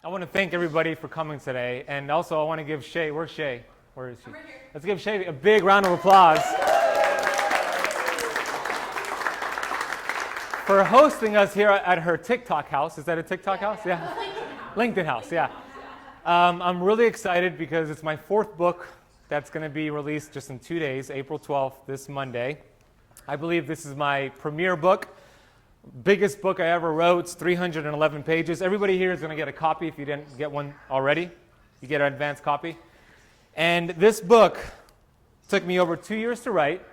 I want to thank everybody for coming today, and also I want to give Shay, where's Shay? Where is she? I'm right here. Let's give Shay a big round of applause for hosting us here at her TikTok house. Is that a TikTok house? Yeah. LinkedIn house, yeah. I'm really excited because it's my fourth book that's going to be released just in 2 days, April 12th, this Monday. I believe this is my premiere book. Biggest book I ever wrote. It's 311 pages. Everybody here is going to get a copy if you didn't get one already. You get an advanced copy. And this book took me over 2 years to write.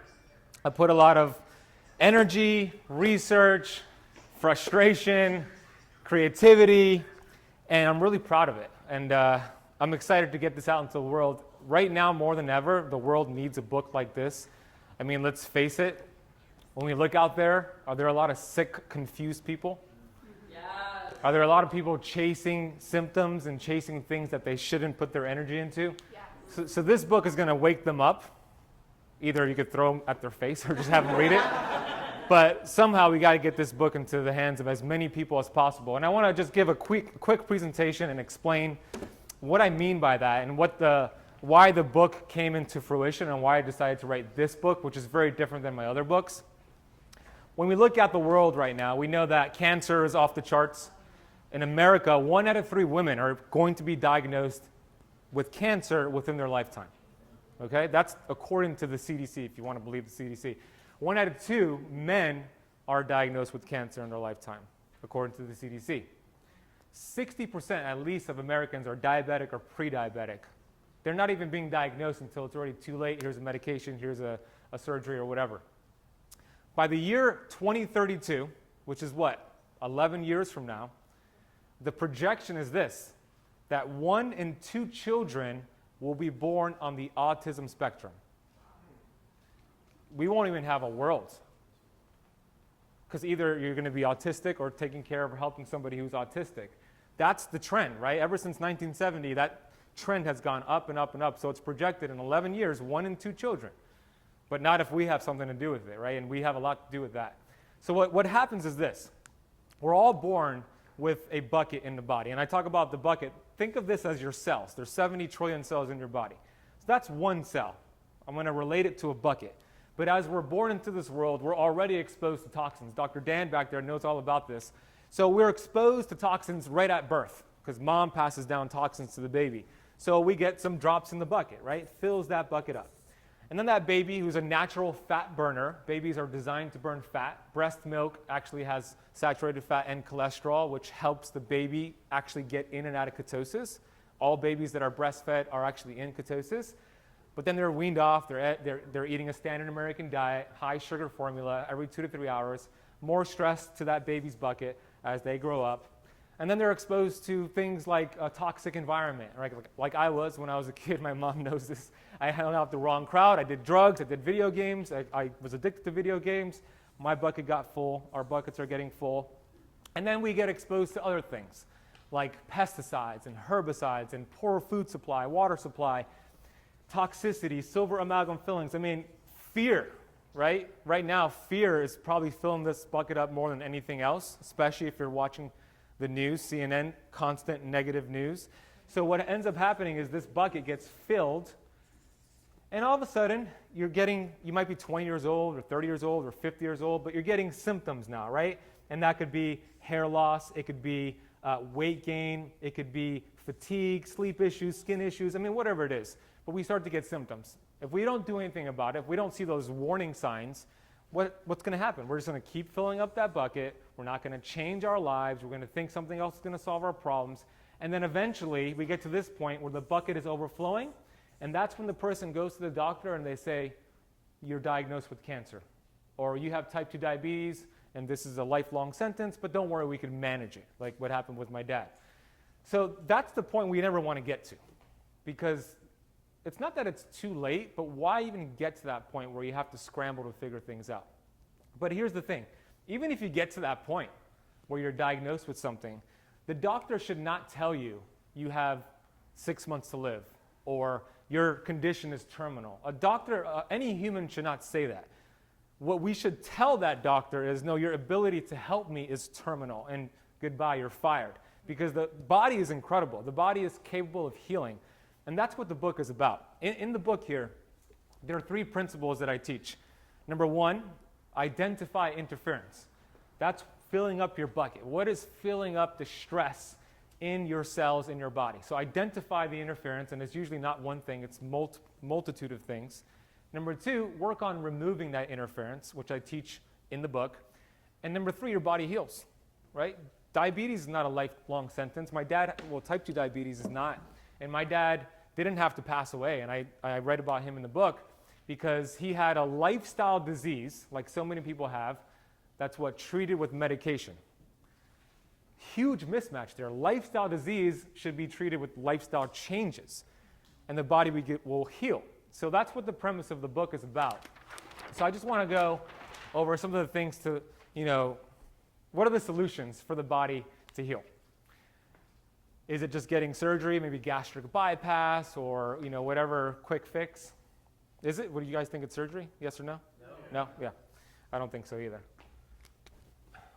I put a lot of energy, research, frustration, creativity, and I'm really proud of it. And I'm excited to get this out into the world. Right now, more than ever, the world needs a book like this. I mean, let's face it. When we look out there, are there a lot of sick, confused people? Yes. Are there a lot of people chasing symptoms and chasing things that they shouldn't put their energy into? Yes. So this book is going to wake them up. Either you could throw them at their face or just have them read it. But somehow we got to get this book into the hands of as many people as possible. And I want to just give a quick presentation and explain what I mean by that and why the book came into fruition and why I decided to write this book, which is very different than my other books. When we look at the world right now, we know that cancer is off the charts. In America, 1 out of 3 women are going to be diagnosed with cancer within their lifetime. Okay? That's according to the CDC, if you want to believe the CDC. 1 out of 2 men are diagnosed with cancer in their lifetime, according to the CDC. 60% at least of Americans are diabetic or pre-diabetic. They're not even being diagnosed until it's already too late. Here's a medication, here's a surgery or whatever. By the year 2032, which is what, 11 years from now, the projection is this, that 1 in 2 children will be born on the autism spectrum. We won't even have a world. Because either you're going to be autistic or taking care of or helping somebody who's autistic. That's the trend, right? Ever since 1970, that trend has gone up and up and up. So it's projected in 11 years, 1 in 2 children. But not if we have something to do with it, right? And we have a lot to do with that. So what happens is this. We're all born with a bucket in the body. And I talk about the bucket. Think of this as your cells. There's 70 trillion cells in your body. So that's one cell. I'm going to relate it to a bucket. But as we're born into this world, we're already exposed to toxins. Dr. Dan back there knows all about this. So we're exposed to toxins right at birth because mom passes down toxins to the baby. So we get some drops in the bucket, right? Fills that bucket up. And then that baby, who's a natural fat burner, babies are designed to burn fat. Breast milk actually has saturated fat and cholesterol, which helps the baby actually get in and out of ketosis. All babies that are breastfed are actually in ketosis. But then they're weaned off. They're eating a standard American diet, high sugar formula every 2 to 3 hours, more stress to that baby's bucket as they grow up. And then they're exposed to things like a toxic environment, right? Like I was when I was a kid. My mom knows this. I hung out with the wrong crowd. I did drugs. I did video games. I was addicted to video games. My bucket got full. Our buckets are getting full. And then we get exposed to other things like pesticides and herbicides and poor food supply, water supply, toxicity, silver amalgam fillings. I mean, fear, right? Right now, fear is probably filling this bucket up more than anything else, especially if you're watching the news, CNN, constant negative news. So what ends up happening is this bucket gets filled, and all of a sudden, you might be 20 years old or 30 years old or 50 years old, but you're getting symptoms now, right? And that could be hair loss, it could be weight gain, it could be fatigue, sleep issues, skin issues, I mean, whatever it is. But we start to get symptoms. If we don't do anything about it, if we don't see those warning signs, what's going to happen? We're just going to keep filling up that bucket. We're not going to change our lives. We're going to think something else is going to solve our problems. And then eventually we get to this point where the bucket is overflowing. And that's when the person goes to the doctor and they say, you're diagnosed with cancer. Or you have type 2 diabetes and this is a lifelong sentence, but don't worry, we can manage it, like what happened with my dad. So that's the point we never want to get to. Because it's not that it's too late, but why even get to that point where you have to scramble to figure things out? But here's the thing. Even if you get to that point where you're diagnosed with something, the doctor should not tell you you have 6 months to live or your condition is terminal. A doctor, any human should not say that. What we should tell that doctor is, no, your ability to help me is terminal and goodbye, you're fired. because the body is incredible. The body is capable of healing. And that's what the book is about. In the book here, there are 3 principles that I teach. Number 1, identify interference. That's filling up your bucket. What is filling up the stress in your cells in your body? So identify the interference, and it's usually not one thing, it's multitude of things. Number 2, work on removing that interference, which I teach in the book. And number 3, your body heals, right? Diabetes is not a lifelong sentence. My dad, type 2 diabetes is not. And my dad didn't have to pass away, and I read about him in the book because he had a lifestyle disease, like so many people have, that's what treated with medication. Huge mismatch there. Lifestyle disease should be treated with lifestyle changes, and the body will heal. So that's what the premise of the book is about. So I just want to go over some of the things to, what are the solutions for the body to heal? Is it just getting surgery, maybe gastric bypass, or whatever quick fix? Is it? What do you guys think it's surgery? Yes or no? No? Yeah. I don't think so either.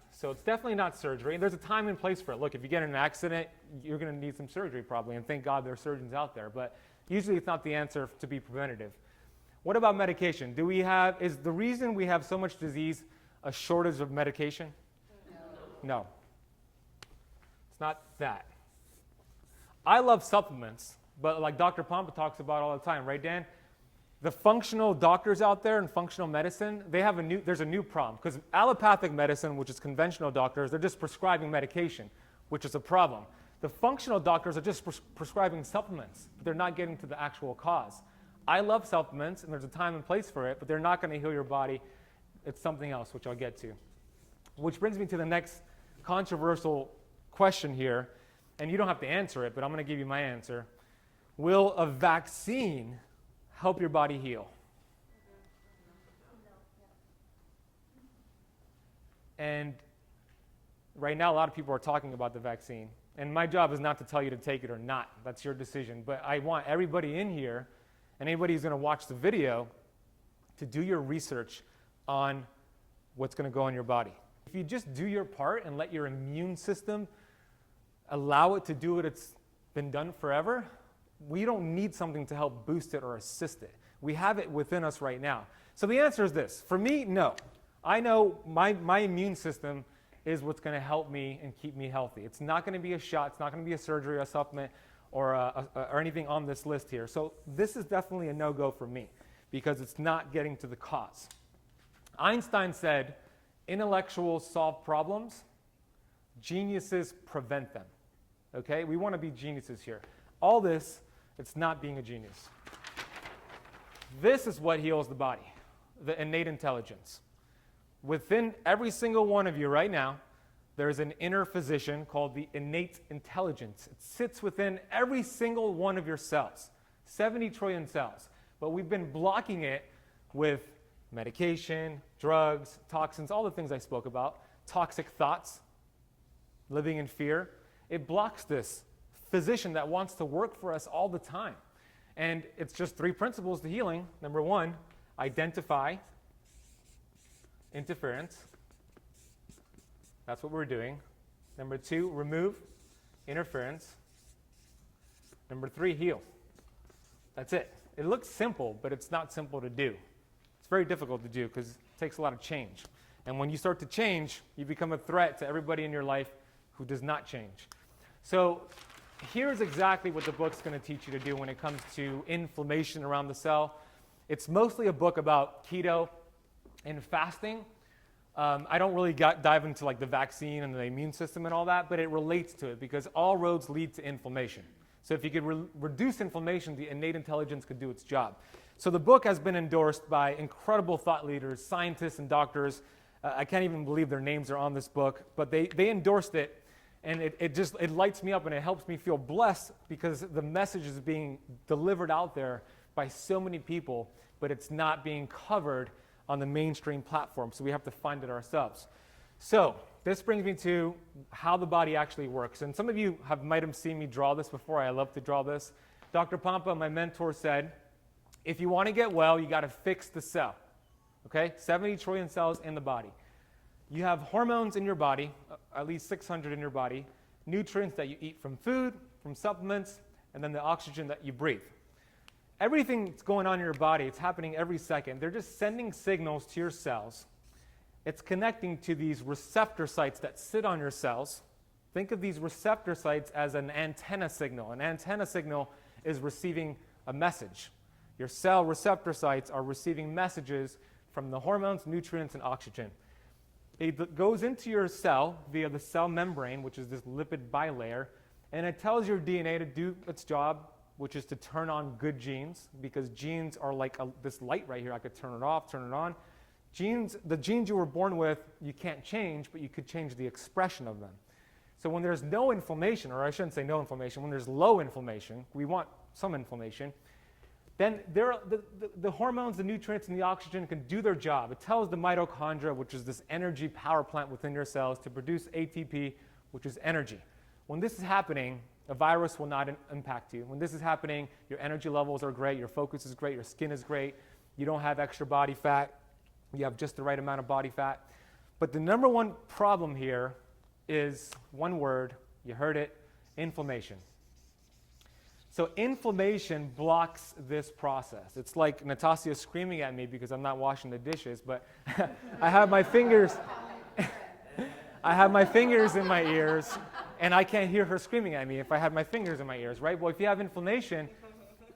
So it's definitely not surgery. And there's a time and place for it. Look, if you get in an accident, you're going to need some surgery probably, and thank God there are surgeons out there. But usually it's not the answer to be preventative. What about medication? Is the reason we have so much disease a shortage of medication? No. It's not that. I love supplements, but like Dr. Pompa talks about all the time, right, Dan? The functional doctors out there in functional medicine, there's a new problem, because allopathic medicine, which is conventional doctors, they're just prescribing medication, which is a problem. The functional doctors are just prescribing supplements, but they're not getting to the actual cause. I love supplements, and there's a time and place for it, but they're not going to heal your body. It's something else, which I'll get to. Which brings me to the next controversial question here, and you don't have to answer it, but I'm going to give you my answer. Will a vaccine help your body heal? And right now, a lot of people are talking about the vaccine. And my job is not to tell you to take it or not. That's your decision. But I want everybody in here, and anybody who's going to watch the video, to do your research on what's going to go in your body. If you just do your part and let your immune system allow it to do what it's been done forever, we don't need something to help boost it or assist it. We have it within us right now. So the answer is this. For me, no. I know my immune system is what's going to help me and keep me healthy. It's not going to be a shot. It's not going to be a surgery, a supplement, or anything on this list here. So this is definitely a no-go for me because it's not getting to the cause. Einstein said, intellectuals solve problems, geniuses prevent them. Okay? We want to be geniuses here. All this, it's not being a genius. This is what heals the body, the innate intelligence. Within every single one of you right now, there's an inner physician called the innate intelligence. It sits within every single one of your cells, 70 trillion cells. But we've been blocking it with medication, drugs, toxins, all the things I spoke about, toxic thoughts, living in fear. It blocks this physician that wants to work for us all the time. And it's just 3 principles to healing. Number 1, identify interference. That's what we're doing. Number 2, remove interference. Number 3, heal. That's it. It looks simple, but it's not simple to do. It's very difficult to do because it takes a lot of change. And when you start to change, you become a threat to everybody in your life who does not change. So here's exactly what the book's going to teach you to do when it comes to inflammation around the cell. It's mostly a book about keto and fasting. I don't really dive into like the vaccine and the immune system and all that, but it relates to it because all roads lead to inflammation. So if you could reduce inflammation, the innate intelligence could do its job. So the book has been endorsed by incredible thought leaders, scientists and doctors. I can't even believe their names are on this book, but they endorsed it. And it lights me up and it helps me feel blessed because the message is being delivered out there by so many people, but it's not being covered on the mainstream platform, so we have to find it ourselves. So this brings me to how the body actually works. And some of you might have seen me draw this before. I love to draw this. Dr. Pompa, my mentor, said, if you want to get well, you got to fix the cell. Okay? 70 trillion cells in the body. You have hormones in your body, at least 600 in your body. nutrients that you eat from food, from supplements, and then the oxygen that you breathe. Everything that's going on in your body, it's happening every second. They're just sending signals to your cells. It's connecting to these receptor sites that sit on your cells. Think of these receptor sites as an antenna signal. An antenna signal is receiving a message. Your cell receptor sites are receiving messages from the hormones, nutrients, and oxygen. It goes into your cell via the cell membrane, which is this lipid bilayer, and it tells your DNA to do its job, which is to turn on good genes, because genes are like this light right here. I could turn it off, turn it on. The genes you were born with, you can't change, but you could change the expression of them. So when there's no inflammation, or I shouldn't say no inflammation, when there's low inflammation, we want some inflammation, then the hormones, the nutrients, and the oxygen can do their job. It tells the mitochondria, which is this energy power plant within your cells, to produce ATP, which is energy. When this is happening, a virus will not impact you. When this is happening, your energy levels are great, your focus is great, your skin is great, you don't have extra body fat, you have just the right amount of body fat. But the number one problem here is one word, you heard it, inflammation. So inflammation blocks this process. It's like Natassia screaming at me because I'm not washing the dishes, but I have my fingers in my ears, and I can't hear her screaming at me if I have my fingers in my ears, right? Well, if you have inflammation,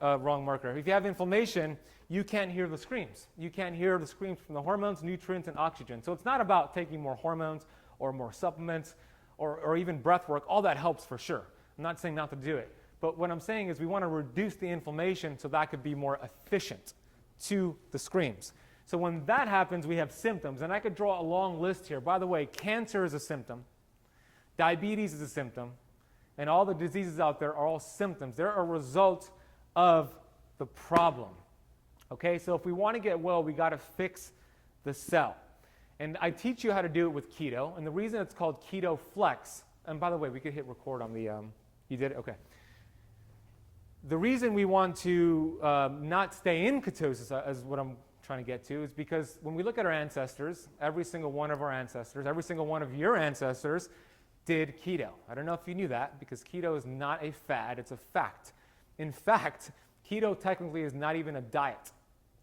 wrong marker. If you have inflammation, you can't hear the screams. You can't hear the screams from the hormones, nutrients, and oxygen. So it's not about taking more hormones or more supplements or even breath work. All that helps for sure. I'm not saying not to do it. But what I'm saying is we want to reduce the inflammation so that could be more efficient to the screams. So when that happens, we have symptoms. And I could draw a long list here. By the way, cancer is a symptom. Diabetes is a symptom. And all the diseases out there are all symptoms. They're a result of the problem. Okay, so if we want to get well, we got to fix the cell. And I teach you how to do it with keto. And the reason it's called Keto Flex, and by the way, we could hit record on the, you did it? Okay. The reason we want to not stay in ketosis, as what I'm trying to get to, is because when we look at our ancestors, every single one of our ancestors, every single one of your ancestors did keto. I don't know if you knew that, because keto is not a fad, it's a fact. In fact, keto technically is not even a diet.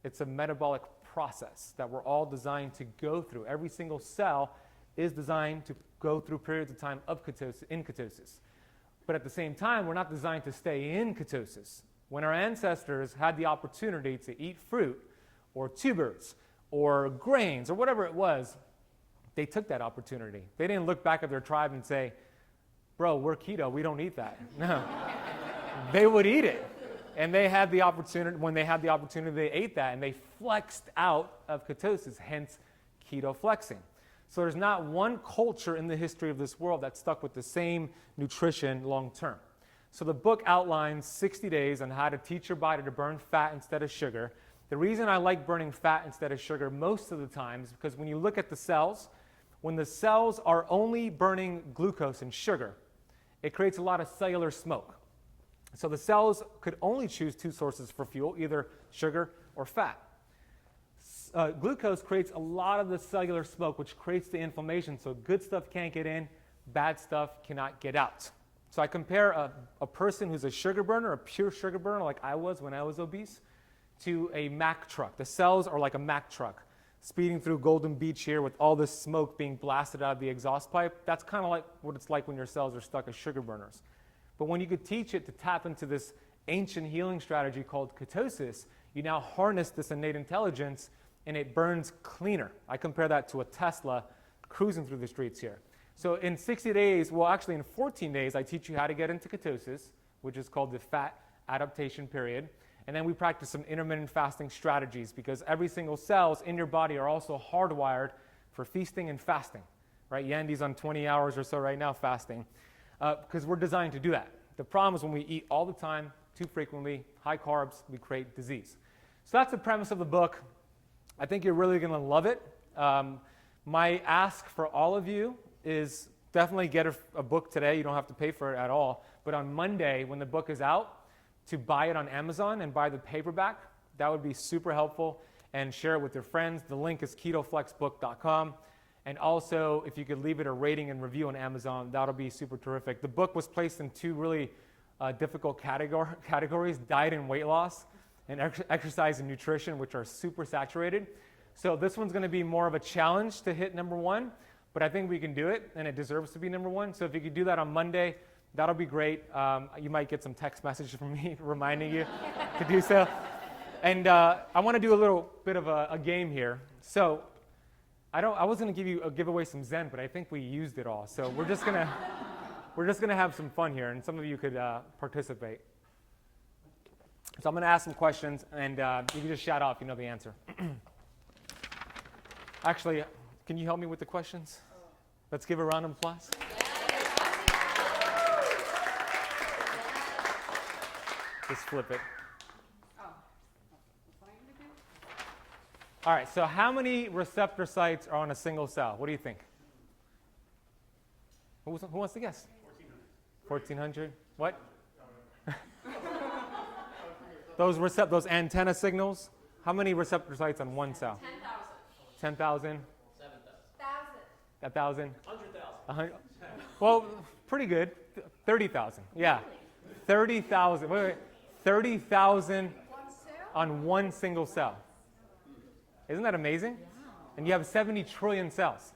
It's a metabolic process that we're all designed to go through. Every single cell is designed to go through periods of time of ketosis. But at the same time, we're not designed to stay in ketosis. When our ancestors had the opportunity to eat fruit or tubers or grains or whatever it was, they took that opportunity. They didn't look back at their tribe and say, bro, we're keto, we don't eat that. No. They would eat it. And they had the opportunity, when they had the opportunity, they ate that and they flexed out of ketosis, hence keto flexing. So there's not one culture in the history of this world that stuck with the same nutrition long term. So the book outlines 60 days on how to teach your body to burn fat instead of sugar. The reason I like burning fat instead of sugar most of the time is because when you look at the cells, when the cells are only burning glucose and sugar, it creates a lot of cellular smoke. So the cells could only choose two sources for fuel, either sugar or fat. Glucose creates a lot of the cellular smoke, which creates the inflammation, so good stuff can't get in, bad stuff cannot get out. So I compare a person who's a sugar burner, a pure sugar burner like I was when I was obese, to a Mack truck. The cells are like a Mack truck, speeding through Golden Beach here with all this smoke being blasted out of the exhaust pipe. That's kind of like what it's like when your cells are stuck as sugar burners. But when you could teach it to tap into this ancient healing strategy called ketosis, you now harness this innate intelligence and it burns cleaner. I compare that to a Tesla cruising through the streets here. So in 60 days, well actually in 14 days, I teach you how to get into ketosis, which is called the fat adaptation period. And then we practice some intermittent fasting strategies because every single cells in your body are also hardwired for feasting and fasting, right? Yandy's on 20 hours or so right now fasting because we're designed to do that. The problem is when we eat all the time, too frequently, high carbs, we create disease. So that's the premise of the book. I think you're really going to love it. My ask for all of you is definitely get a book today. You don't have to pay for it at all. But on Monday, when the book is out, to buy it on Amazon and buy the paperback. That would be super helpful. And share it with your friends. The link is ketoflexbook.com. And also, if you could leave it a rating and review on Amazon, that'll be super terrific. The book was placed in two really difficult categories, diet and weight loss, and exercise and nutrition, which are super saturated. So this one's going to be more of a challenge to hit number 1, but I think we can do it, and it deserves to be number 1. So if you could do that on Monday, that'll be great. You might get some text messages from me reminding you to do so. And I want to do a little bit of a game here. So I was going to give away some Zen, but I think we used it all. So we're just gonna have some fun here, and some of you could participate. So I'm going to ask some questions, and you can just shout out if you know the answer. Actually, can you help me with the questions? Let's give a round of applause. Just flip it. All right, so how many receptor sites are on a single cell? What do you think? Who wants to guess? 1,400. What? Those antenna signals, how many receptor sites on one cell? 10,000. 7,000. 1,000. 100,000. Well, pretty good. 30,000. Yeah. 30,000. Wait. 30,000 on one single cell. Isn't that amazing? And you have 70 trillion cells.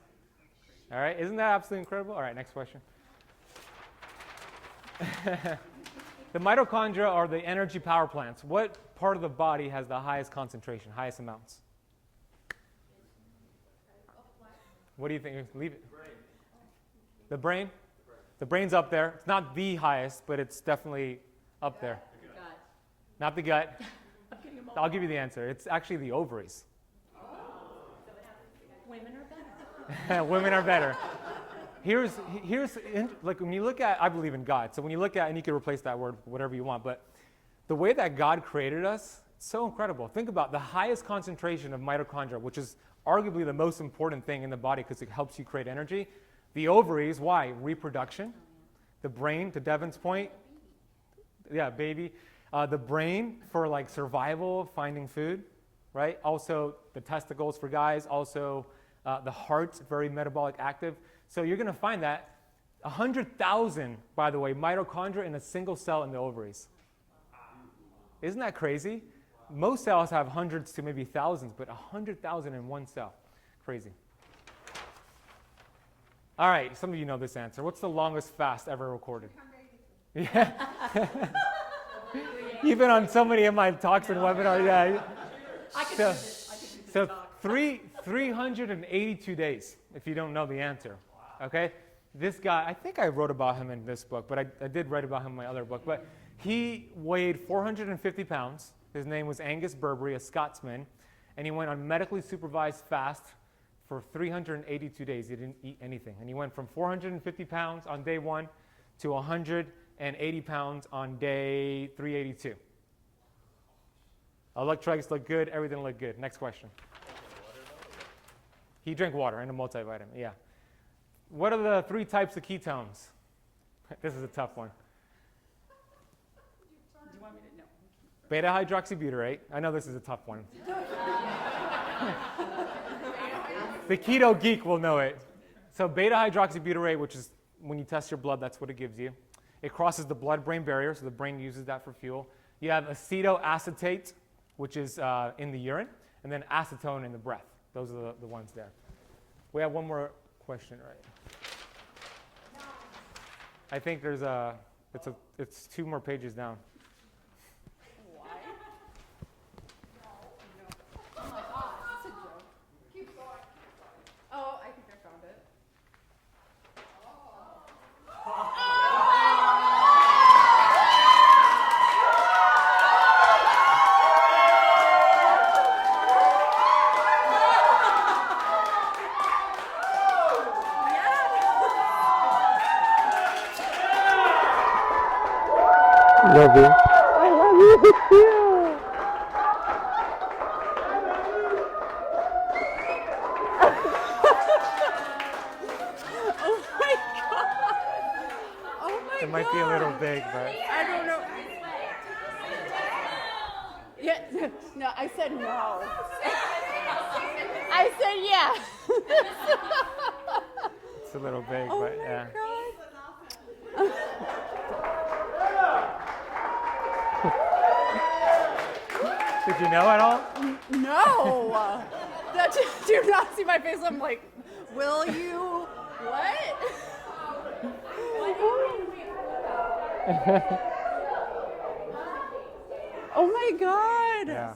All right. Isn't that absolutely incredible? All right. Next question. The mitochondria are the energy power plants. What part of the body has the highest concentration, highest amounts? What do you think? Leave it. The brain? The brain's up there. It's not the highest, but it's definitely up there. Not the gut. I'll give you the answer. It's actually the ovaries. Women are better. Women are better. Here's like when you look at, I believe in God. So when you look at, and you can replace that word with whatever you want, but the way that God created us, it's so incredible. Think about the highest concentration of mitochondria, which is arguably the most important thing in the body because it helps you create energy. The ovaries, why? Reproduction. The brain, to Devin's point. Yeah, baby. The brain for like survival, finding food, right? Also the testicles for guys. Also the heart, very metabolic active. So you're going to find that 100,000, by the way, mitochondria in a single cell in the ovaries. Isn't that crazy? Most cells have hundreds to maybe thousands, but 100,000 in one cell. Crazy. All right, some of you know this answer. What's the longest fast ever recorded? Yeah. Even on so many of my talks and webinars, yeah. I could do this. So 382 days, if you don't know the answer. Okay? This guy, I think I wrote about him in this book, but I did write about him in my other book. But he weighed 450 pounds. His name was Angus Burberry, a Scotsman. And he went on medically supervised fast for 382 days. He didn't eat anything. And he went from 450 pounds on day 1 to 180 pounds on day 382. Electrolytes look good. Everything looked good. Next question. He drank water and a multivitamin. Yeah. What are the 3 types of ketones? This is a tough one. Do you want me to know? Beta hydroxybutyrate. I know this is a tough one. The keto geek will know it. So beta hydroxybutyrate, which is when you test your blood, that's what it gives you. It crosses the blood-brain barrier, so the brain uses that for fuel. You have acetoacetate, which is in the urine, and then acetone in the breath. Those are the ones there. We have one more question, right? I think there's it's 2 more pages down. Why? No. Oh my God, that's a joke. Keep going. Oh, I think I found it. Love you. I love you too. Oh my God. Oh my God. It might be a little big, but. I don't know. Yeah, no, I said no. I said yeah. It's a little big, Oh but my yeah. God. Did you know at all? No. Do you not see my face? I'm like, will you? What? Oh my God. Yeah.